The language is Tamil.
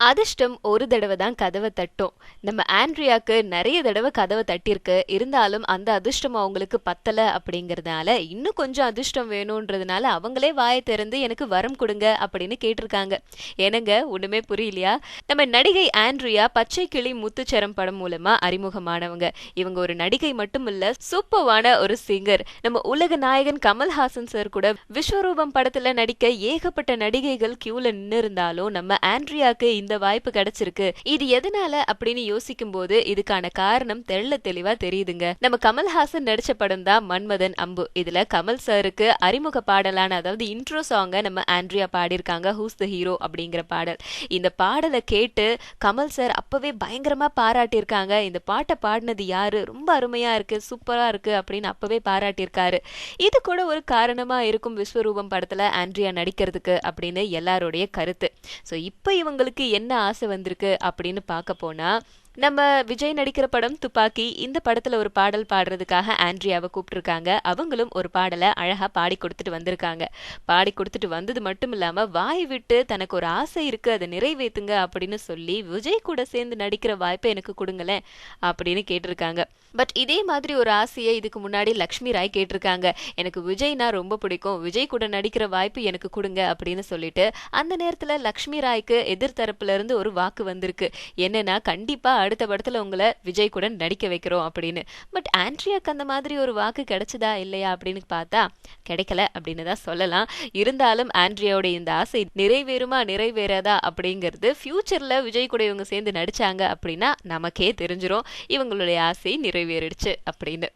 அதிர்ஷ்டம் ஒரு தடவை தான் கதவை தட்டும். நம்ம ஆண்ட்ரியாக்கு நிறைய தடவை கதவை தட்டியிருக்கு. இருந்தாலும் அந்த அதிர்ஷ்டம் அவங்களுக்கு பத்தல அப்படிங்கறதுனால இன்னும் கொஞ்சம் அதிர்ஷ்டம் வேணும்ன்றதுனால அவங்களே வாயை திறந்து எனக்கு வரம் கொடுங்க அப்படின்னு கேட்டிருக்காங்க. என்னங்க ஒண்ணுமே புரியலையா? நம்ம நடிகை ஆண்ட்ரியா பச்சை கிளி முத்துச்சரம் படம் மூலமா அறிமுகமானவங்க. இவங்க ஒரு நடிகை மட்டும் இல்ல, சூப்பர்வான ஒரு சிங்கர். நம்ம உலக நாயகன் கமல்ஹாசன் சார் கூட விஸ்வரூபம் படத்துல நடிக்க ஏகப்பட்ட நடிகைகள் கியூல நின்று இருந்தாலும் நம்ம ஆண்ட்ரியாக்கு இந்த வாய்ப்பு கிடைச்சிருக்கு. இது எதனால அப்படின்னு யோசிக்கும் போது இதுக்கான காரணம் தெள்ள தெளிவா தெரியுதுங்க. நம்ம கமல்ஹாசன் நடிச்ச படம் தான் மன்மதன் அம்பு. இதுல கமல் சாருக்கு அறிமுக பாடலான, அதாவது இன்ட்ரோ சாங்க நம்ம ஆண்ட்ரியா பாடியிருக்காங்க. ஹூஸ் த ஹீரோ அப்படிங்கிற பாடல். இந்த பாடலை கேட்டு கமல் சார் அப்பவே பயங்கரமா பாராட்டியிருக்காங்க. இந்த பாட்டை பாடினது யாரு, ரொம்ப அருமையா இருக்கு, சூப்பரா இருக்கு அப்படின்னு அப்பவே பாராட்டியிருக்காரு. இது கூட ஒரு காரணமா இருக்கும் விஸ்வரூபம் படத்துல ஆண்ட்ரியா நடிக்கிறதுக்கு அப்படின்னு எல்லாருடைய கருத்து. ஸோ இப்போ இவங்களுக்கு என்ன ஆசை வந்திருக்கு அப்படின்னு பார்க்க போனா, நம்ம விஜய் நடிக்கிற படம் துப்பாக்கி. இந்த படத்துல ஒரு பாடல் பாடுறதுக்காக ஆண்ட்ரியாவை கூப்பிட்டுருக்காங்க. அவங்களும் ஒரு பாடலை அழகா பாடி கொடுத்துட்டு வந்திருக்காங்க. பாடி கொடுத்துட்டு வந்தது மட்டும் இல்லாம வாய் விட்டு தனக்கு ஒரு ஆசை இருக்கு, அதை நிறைவேத்துங்க அப்படின்னு சொல்லி விஜய் கூட சேர்ந்து நடிக்கிற வாய்ப்பை எனக்கு கொடுங்களேன் அப்படின்னு கேட்டிருக்காங்க. பட் இதே மாதிரி ஒரு ஆசையை இதுக்கு முன்னாடி லக்ஷ்மி ராய் கேட்டிருக்காங்க. எனக்கு விஜய்னா ரொம்ப பிடிக்கும், விஜய் கூட நடிக்கிற வாய்ப்பு எனக்கு கொடுங்க அப்படின்னு சொல்லிட்டு அந்த நேரத்துல லக்ஷ்மி ராய்க்கு எதிர்த்தரப்புல இருந்து ஒரு வாக்கு வந்திருக்கு. என்னன்னா, கண்டிப்பா அடுத்த படத்துல உங்களை விஜய் கூட நடிக்க வைக்கிறோம் அப்படின்னு. பட் ஆண்ட்ரியாக்கு அந்த மாதிரி ஒரு வாக்கு கிடைச்சதா இல்லையா அப்படின்னு பார்த்தா கிடைக்கல அப்படின்னு தான் சொல்லலாம். இருந்தாலும் ஆண்ட்ரியாவோட இந்த ஆசை நிறைவேறுமா நிறைவேறாதா அப்படிங்கிறது ஃபியூச்சர்ல விஜய் கூட இவங்க சேர்ந்து நடிச்சாங்க அப்படின்னா நமக்கே தெரிஞ்சிரும் இவங்களுடைய ஆசை நிறைவேறிடுச்சு அப்படின்னு.